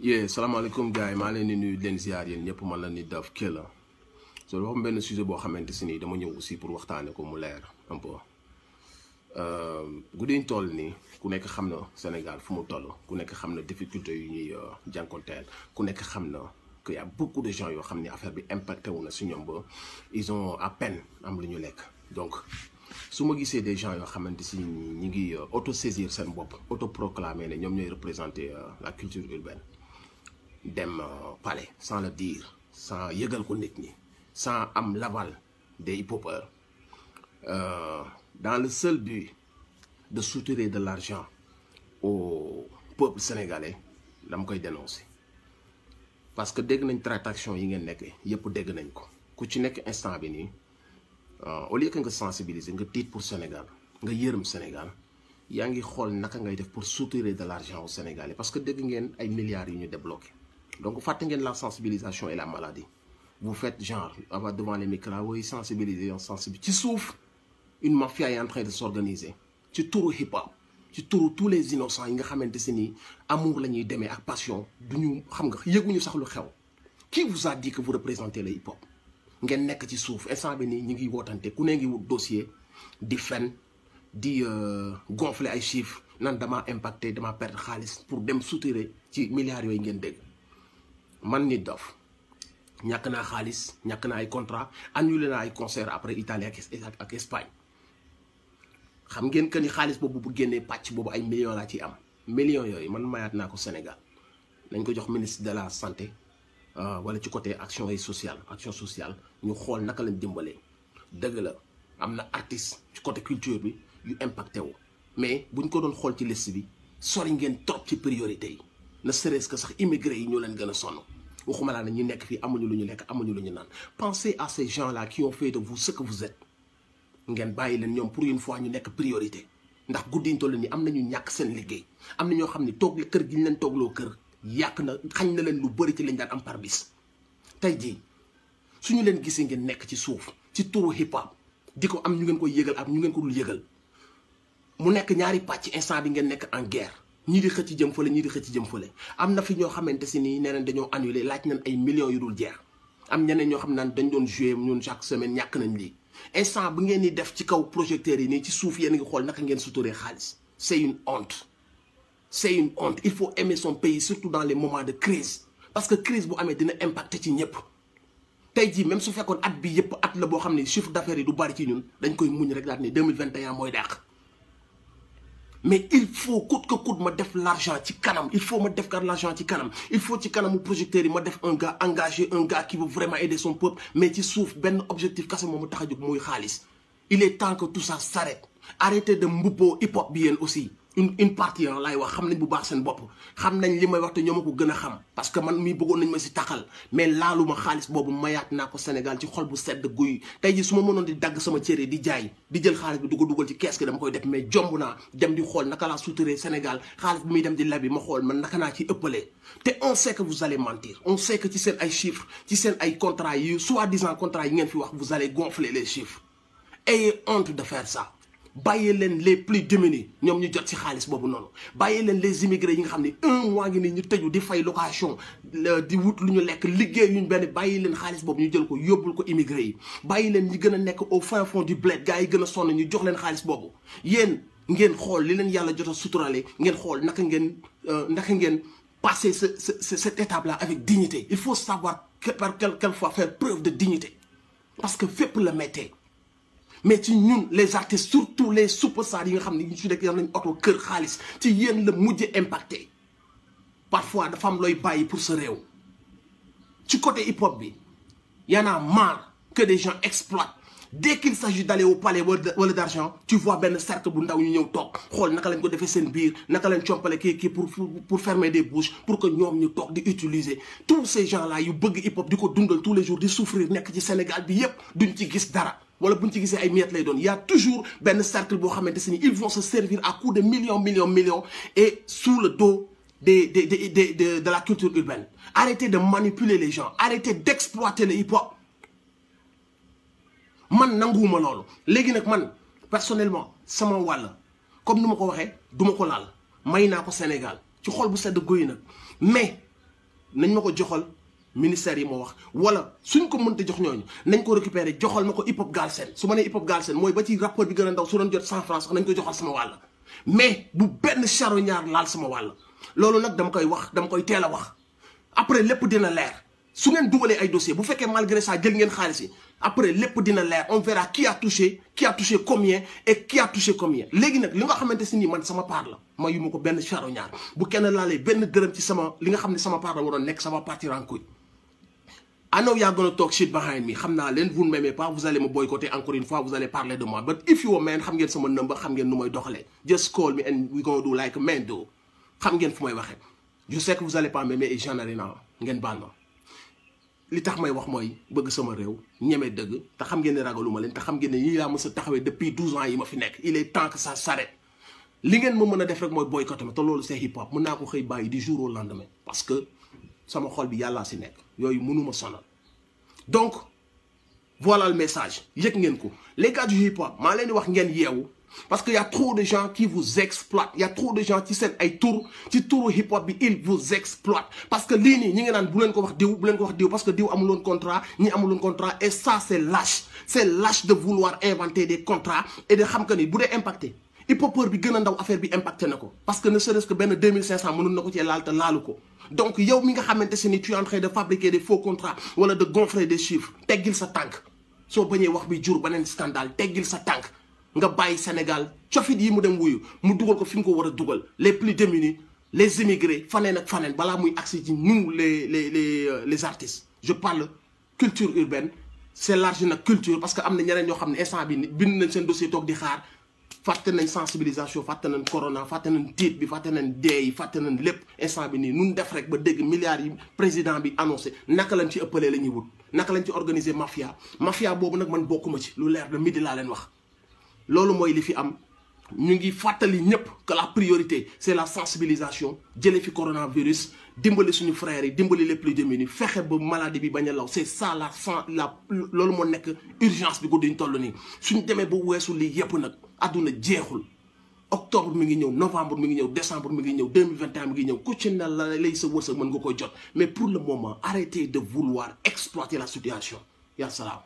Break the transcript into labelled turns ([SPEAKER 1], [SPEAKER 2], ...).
[SPEAKER 1] salaamaaleykum gars yi maa leen di nuyu leen ziar yéen ñëpp man la Nit Doff Kella so dafa am benn sujet boo xamante si nii dama ñëw aussi pour waxtaane ko mu leer un peu guddiñ toll nii ku nekk xam na Sénégal fu mu toll ku nekk xam na difficulté yu ñuy jànkonteel ku nekk xam na que y a beaucoup de gens yoo xam ne affaire bi impacté wu na si ñoom ba ils ont à peine am lu ñu lekk. Donc su ma gisee des gens yoo xamante si ñi ngi auto-saisir seen bopp auto-proclamer ne ñoom ñooy représenter la culture urbaine dem palais sans le dire sans yëgal ko nit ñi sans am l'aval des hip-hopeurs dans le seul but de soutirer de l'argent au peuple sénégalais dama koy dénoncer parce que dégg nañ tractation yi ngeen nekk yëpp dégg nañ ko ku ci nekk instant bi nii au lieu que nga sensibiliser nga tiit pour Sénégal nga yërëm Sénégal yaa ngi xool naka ngay def pour soutirer de l'argent au Sénégalais parce que dégg ngeen ay milliards yu ñu débloqué donc fàtte ngeen la sensibilisation et la maladie vous faites genre avant devant les micros oui sensibiliser ci suuf une mafia est en train de s'organiser ci turu hip hop ci turu tous les innocents yi nga xamante si ni amour la ñuy demee ak passion duñu xam nga yëguñu sax lu xew qui vous a dit que vous représentez le hip hop ngeen nekk ci suuf instant bi nii ñu ngi wootante ku ne ngi wut dossier di fen di gonfler ay chiffres nan dama impacté dama perdre xaalis pour dem soutirer ci milliards yooyu ngeen dégg man Nit Doff ñàkk naa xaalis ñàkk naa ay contrat annulé naa ay concert après Italie ak Espagne xam ngeen que ni xaalis boobu bu génnee pàcc boobu ay millions laa ciy am millions yooyu man mayaat naa ko Sénégal nañ ko jox ministre de la santé wala ci côté action sociale ñu xool naka lañ dimbalee dëgg la am na artiste ci côté culture bi yu impacté wu mais buñ ko doon xool ci liste bi sori ngeen trop ci priorité yi ne serait-ce que sax immigré yi ñoo leen gën a sonn waxuma laa ne ñu nekk fii amuñu lu ñu lekk amuñu lu ñu naan pensez à ces gens-là qui ont fait de vous ce que vous êtes ngeen bàyyi leen ñoom pour une fois ñu nekk priorité ndax guddiñ toll nii am nañu ñàkk seen liggéey am na ñoo xam ne toog kër gi ñu leen toogloo kër yàq na xañ na leen lu bëri ci lañ daan am par bis tey jii suñu leen gisee ngeen nekk ci suuf ci turu hip hop di ko am ñu ngeen koy yëgal ak ñu ngeen ko dul yëgal mu nekk ñaari pàcc instant bi ngeen nekk en guerre ñii di xëcc jëm fële ñii di xëcc jëm fële am na fi ñoo xamante si nii nee nañ dañoo annulé laaj nañ ay millions yu dul jeex am ñeneen ñoo xam naan dañ doon jouer ñun chaque semaine ñàkk nañ lii instant bi ngeen di def ci kaw projecteurs yi nii ci suuf yéen ngi xool naka ngeen suturee xaalis c'est une honte. C'est une honte. Il faut aimer son pays, surtout dans les moments de crise. Parce que crise bu amee dina impacté ci ñëpp tey jii même su fekkoon at bi yëpp at la boo xam ne chiffre d'affaires yi du bari ci ñun dañ koy muñ rek daal ne 2021 mooy dàq. Mais il faut coûte que coûte ma def l'argent ci kanam il faut ma def kat l'argent ci kanam il faut ci kanamu projecteurs yi ma def un gars engagé un gars qui veut vraiment aider son peuple mais ci suuf benn objectif kese moom mu tax a jóg muy xaalis. Il est temps que tout ça s'arrête. Arrêtez de mbubboo hip hop bi yéen aussi. une partie laay wax xam nañ bu baax seen bopp xam nañ li may wax te ñoo ma ko gën a xam parce que man mii bëggoon nañ ma si taxal mais laaluma xaalis boobu mayaat naa ko Sénégal ci xol bu sedd guy tey ji su ma mënoon di dagg sama cere di jaay di jël xaalis bi dugal ci kees gi dama koy def mais jomb naa dem di xool naka laa suturee Sénégal xaalis bi muy dem di lebi ma xool man naka naa ci ëppalee te on sait que vous allez mentir on sait que ci seen ay chiffres ci seen ay contrats yi soi-disant contrats yi ngeen fi wax vous allez gonfler les chiffres ayez honte de faire ça. bàyyee leen les plus démunis ñoom ñu jot ci xaalis boobu noonu bàyyee leen les immigrés yi nga xam ne un mois ngi nii ñu tëju di fay location di wut lu ñu lekk liggéey yuñ benn bàyyi leen xaalis boobu ñu jël ko yóbbul ko immigré yi bàyyi leen ñi gën a nekk au fin fond du bled gars yi gën a sonn ñu jox leen xaalis boobu yéen ngeen xool li leen yàlla jot a suturale ngeen xool naka ngeen passer cette étape là avec dignité il faut savoir quelquefois faire preuve de dignité parce que fépp la méttee mais ci ñun les artistes surtout les superstars yi nga xam ne ñu su nekk yor nañ oto kër xaalis ci yéen la mujj impacté parfois dafa am looy bàyyi pour sa réew ci côté hip hop bi y en a marre que des gens exploitent dès qu'il s'agit d'aller au palais wala d'argent tu vois benn cercle bu ndaw ñu ñëw toog xool naka lañ ko defee seen biir naka lañ compale kii pour fermer des bouches pour que ñoom ñu toog di utiliser tous ces gens là yu bëgg hip hop di ko dundal tous les jours di souffrir nekk ci Sénégal bi yépp duñ ci gis dara wala buñ ci gisee ay miettes lay doon y a toujours benn cercle boo xamante si ni ils vont se servir à coups de millions et sous le dos de la culture urbaine. Arrêtez de manipuler les gens arrêtez d'exploiter le hip-hop man nanguwuma loolu léegi nag man personnellement sama wàll comme ni ma ko waxee duma ko laal may naa ko Sénégal ci xol bu sedd guy nag mais nañ ma ko joxal ministère yi moo wax wala suñ ko mënta jox ñooñu nañ ko récupérer joxal ma ko hip hop Galsen su ma nee hip hop Galsen mooy ba ci rapport bi gën a ndaw su doon jot 100 francs sax nañ ko joxal sama wàll mais bu benn charognard laal sama wàll loolu nag dama koy wax dama koy teel a wax après lépp dina leer su ngeen dugalee ay dossier bu fekkee malgré ça jël ngeen xaalis yi après lépp dina leer on verra qui a touché combien et qui a touché combien léegi nag li nga xamante si nii man sama part la ma yu ma ko benn charognard bu kenn laalee benn dërëm ci sama li nga xam ne sama part la waroon nekk sama partir en couille. I know you're gonna talk shit behind me xam naa leen vous ne m'aimez pas vous allez me boycotter encore une fois vous allez parler de moi but if you a man xam ngeen sama number xam ngeen nu may doxalee just call me and we gonna do like a man do xam ngeen fu may waxee je sais que vous allez pas m'aimer et j'en ai rien ngeen baal ma li tax may wax mooy bëgg sama réew ñeme dëgg te xam ngeen ne ragaluma leen te xam ngeen ne yii laa mës a taxawee depuis 12 ans yi ma fi nekk il est temps que ça s'arrête li ngeen ma mën a def rek mooy boycotter ma te loolu c'est hip hop mën naa ko xëy bàyyi du jour au lendemain parce que sama xol bi yàllaa si nekk yooyu mënuma sonal donc voilà le message yëg ngeen ko les gars du hip hop maa leen di wax ngeen yeewu parce que y a trop de gens qui vous exploitent y a trop de gens ci seen ay tur ci turu hip hop bi ils vous exploitent parce que lii nii ñi ngi naan bu leen ko wax diw bu leen ko wax diw parce que diw amuloon contrat ñi amuloon contrat et ça c'est lâche de vouloir inventer des contrats et de xam que ni bu dee impacté hip hopeur bi gën a ndaw affaire bi impacté na ko parce que ne serait-ce que benn 2500 mënul na ko cee laal te laalu ko donc yow mi nga xamante si ni tu es en train de fabriquer des faux contrats wala de gonfler des chiffres teggil sa tànk soo bañee wax bi jur beneen scandale teggil sa tànk nga bàyyi Sénégal cofit yi mu dem wuyu mu dugal ko fi mu ko war a dugal les plus démunis les immigrés faneen ak faneen balaa muy agsi ci nous les artistes je parle culture urbaine c'est large nag culture parce que am na ñeneen ñoo xam ne instant bi bind nañ seen dossier toog di xaar fàtte nañ sensibilisation fàtte nañ corona fàtte nañ tiit bi fàtte nañ dee yi fàtte nañ lépp instant bi nii nun def rek ba dégg milliards yi président bi annoncé naka lañ ci ëppalee la ñuy wut naka lañ ci organiser mafia boobu nag man bokkuma ci lu leer de midi laa leen wax loolu mooy li fi am ñu ngi fàttali ñëpp que la priorité c'est la sensibilisation jëlee fi coronavirus dimbali suñu frères yi dimbali les plus démunis fexe ba maladie bi bañ a law c'est ça loolu moo nekk urgence bi guddiñ toll nii suñ demee ba weesu lii yëpp nag àdduna jeexul octobre mi ngi ñëw novembre mi ngi ñëw décembre mi ngi ñëw 2021 mi ngi ñëw ku ci ne la lay sa wërsëg mën nga koy jot mais pour le moment arrêtez de vouloir exploiter la situation yaa salaam